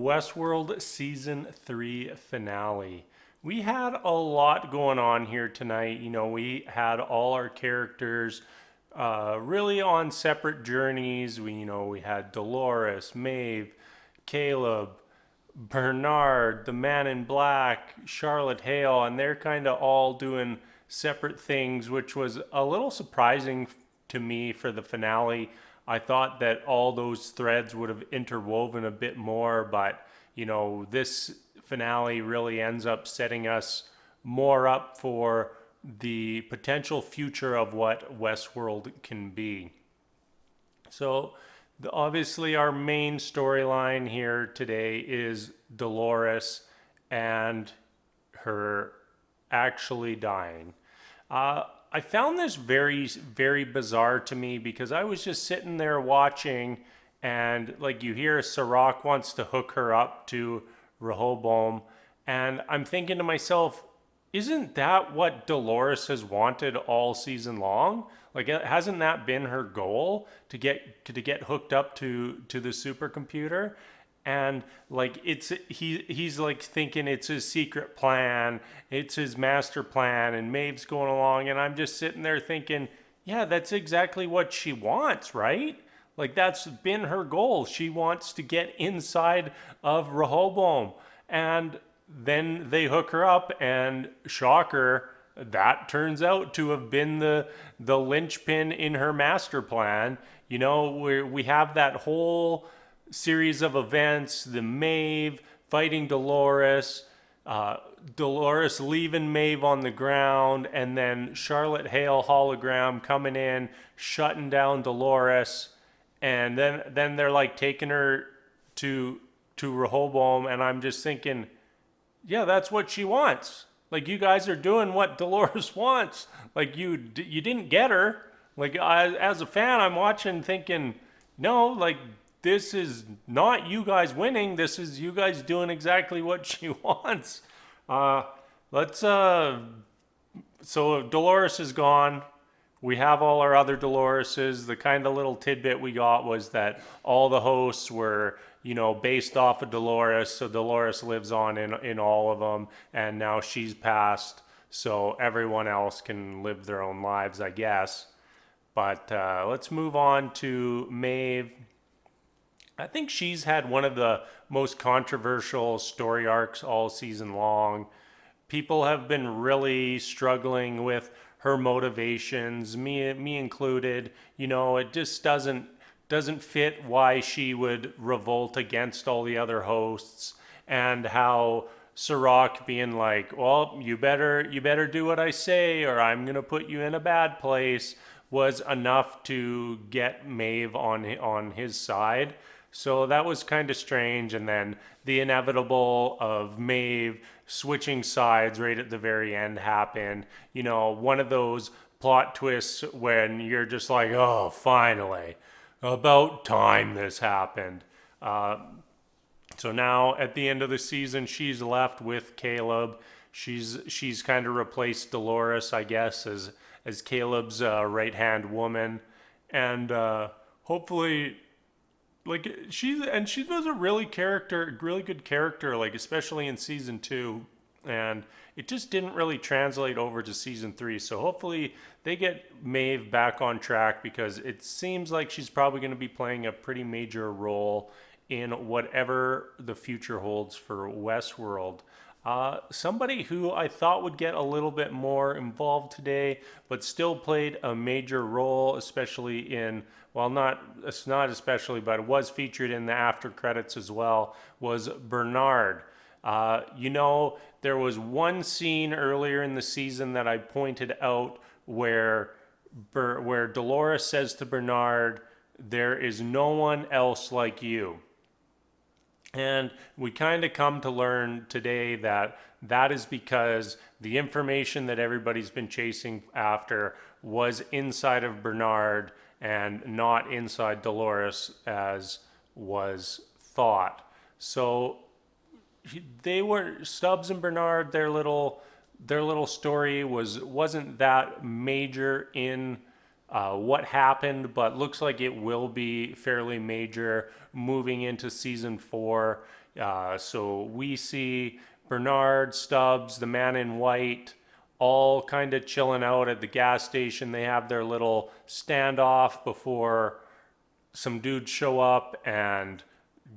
Westworld Season 3 finale. We had a lot going on here tonight. We had all our characters really on separate journeys. We had Dolores, Maeve, Caleb, Bernard, the Man in Black, Charlotte Hale, and they're kind of all doing separate things, which was a little surprising to me for the finale. I thought that all those threads would have interwoven a bit more, but this finale really ends up setting us more up for the potential future of what Westworld can be. So, obviously, our main storyline here today is Dolores and her actually dying. I found this very, very bizarre to me because I was just sitting there watching, and like you hear Sirach wants to hook her up to Rehoboam, and I'm thinking to myself, isn't that what Dolores has wanted all season long? Like, hasn't that been her goal to get hooked up to the supercomputer? And like he's like thinking it's his secret plan, it's his master plan, and Maeve's going along, and I'm just sitting there thinking, yeah, that's exactly what she wants, right? Like that's been her goal. She wants to get inside of Rehoboam, and then they hook her up, and shocker, that turns out to have been the linchpin in her master plan. Where we have that whole series of events, the Maeve fighting Dolores, Dolores leaving Maeve on the ground, and then Charlotte Hale hologram coming in, shutting down Dolores, and then they're like taking her to Rehoboam, and I'm just thinking, yeah, that's what she wants. Like, you guys are doing what Dolores wants. Like, you didn't get her. Like, as a fan, I'm watching thinking, no, like, this is not you guys winning. This is you guys doing exactly what she wants. Let's So Dolores is gone. We have all our other Doloreses. The kind of little tidbit we got was that all the hosts were, based off of Dolores. So Dolores lives on in all of them, and now she's passed, so everyone else can live their own lives, I guess. But let's move on to Maeve. I think she's had one of the most controversial story arcs all season long. People have been really struggling with her motivations, me included. It just doesn't fit why she would revolt against all the other hosts, and how Sirach being like, well, you better do what I say, or I'm gonna put you in a bad place, was enough to get Maeve on his side. So that was kind of strange. And then the inevitable of Maeve switching sides right at the very end happened. One of those plot twists when you're just like, oh, finally, about time this happened. So now at the end of the season, she's left with Caleb. She's kind of replaced Dolores, I guess, as Caleb's right hand woman, and hopefully, like she was a really good character, like especially in season 2, and it just didn't really translate over to season 3. So hopefully they get Maeve back on track, because it seems like she's probably going to be playing a pretty major role in whatever the future holds for Westworld. Somebody who I thought would get a little bit more involved today, but still played a major role, especially in, well, it's not especially, but it was featured in the after credits as well, was Bernard. There was one scene earlier in the season that I pointed out where Dolores says to Bernard, "There is no one else like you." And we kind of come to learn today that is because the information that everybody's been chasing after was inside of Bernard and not inside Dolores, as was thought. So they were, Stubbs and Bernard, their little story wasn't that major in what happened, but looks like it will be fairly major moving into season 4. So we see Bernard, Stubbs, the man in white, all kind of chilling out at the gas station. They have their little standoff before some dudes show up and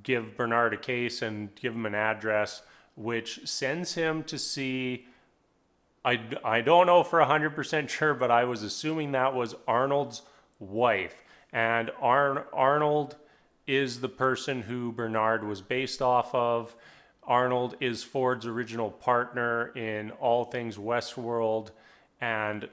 give Bernard a case and give him an address, which sends him to see. I don't know for 100% sure, but I was assuming that was Arnold's wife. And Arnold is the person who Bernard was based off of. Arnold is Ford's original partner in all things Westworld. And,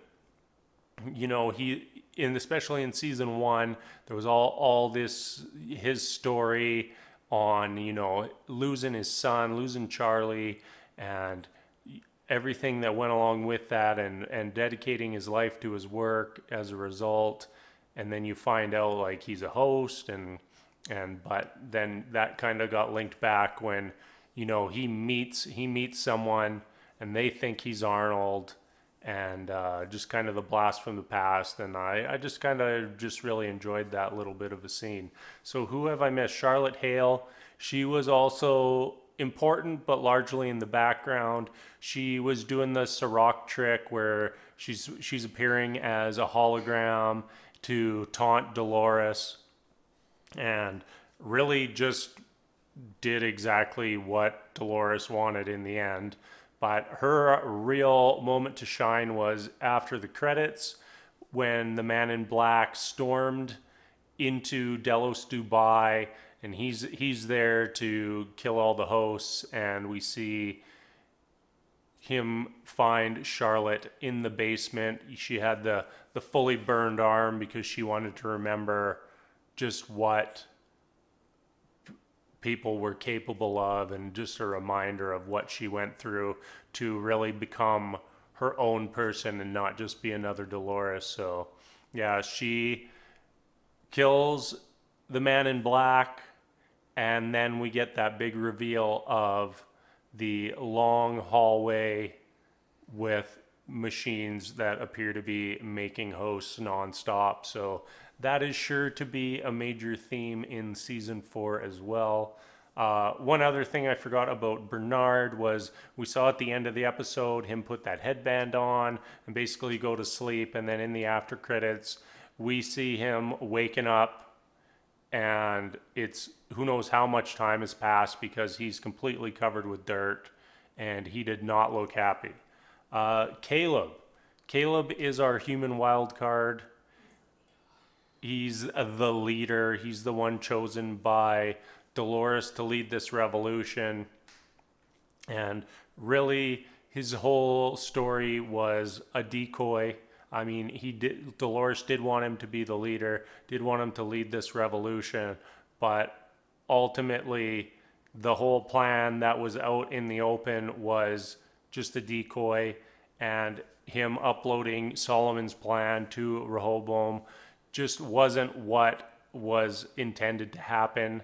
especially in season one, there was all this, his story on, losing his son, losing Charlie, and everything that went along with that, and dedicating his life to his work as a result. And then you find out like he's a host, but then that kind of got linked back when he meets someone and they think he's Arnold, and just kind of the blast from the past. And I just kind of just really enjoyed that little bit of a scene. So who have I missed? Charlotte Hale. She was also important, but largely in the background. She was doing the Ciroc trick where she's appearing as a hologram to taunt Dolores, and really just did exactly what Dolores wanted in the end. But her real moment to shine was after the credits, when the man in black stormed into Delos Dubai, and he's there to kill all the hosts, and we see him find Charlotte in the basement. She had the fully burned arm because she wanted to remember just what people were capable of, and just a reminder of what she went through to really become her own person and not just be another Dolores. So yeah, she kills the man in black, and then we get that big reveal of the long hallway with machines that appear to be making hosts nonstop. So that is sure to be a major theme in season 4 as well. One other thing I forgot about Bernard was we saw at the end of the episode him put that headband on and basically go to sleep, and then in the after credits we see him waking up, and it's who knows how much time has passed because he's completely covered with dirt and he did not look happy. Caleb is our human wild card. He's the leader. He's the one chosen by Dolores to lead this revolution. And really, his whole story was a decoy. I mean, Dolores did want him to be the leader, did want him to lead this revolution, but ultimately, the whole plan that was out in the open was just a decoy, and him uploading Solomon's plan to Rehoboam just wasn't what was intended to happen.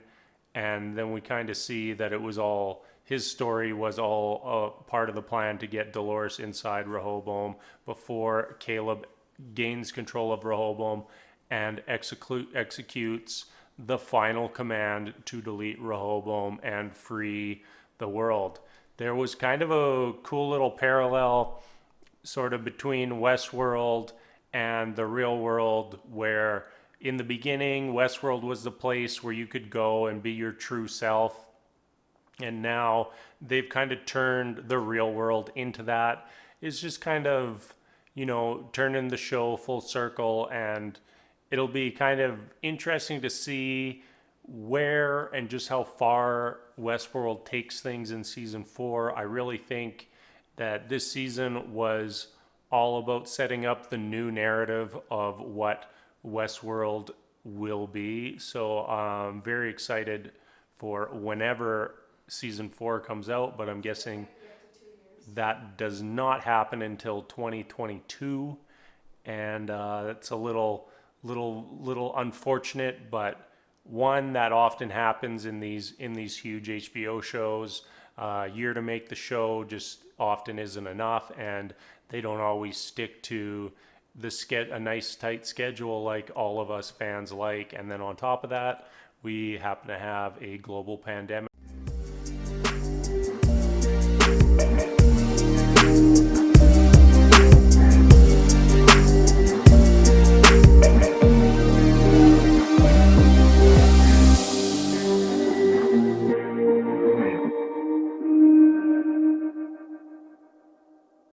And then we kind of see that it was all, his story was all part of the plan to get Dolores inside Rehoboam before Caleb gains control of Rehoboam and executes the final command to delete Rehoboam and free the world. There was kind of a cool little parallel sort of between Westworld and the real world, where in the beginning, Westworld was the place where you could go and be your true self. And now they've kind of turned the real world into that. It's just kind of, turning the show full circle. And it'll be kind of interesting to see where and just how far Westworld takes things in season 4. I really think that this season was all about setting up the new narrative of what Westworld will be. So I'm very excited for whenever season 4 comes out, but I'm guessing that does not happen until 2022, and that's a little unfortunate, but one that often happens in these huge HBO shows. A year to make the show just often isn't enough, and they don't always stick to a nice tight schedule like all of us fans like. And then on top of that, we happen to have a global pandemic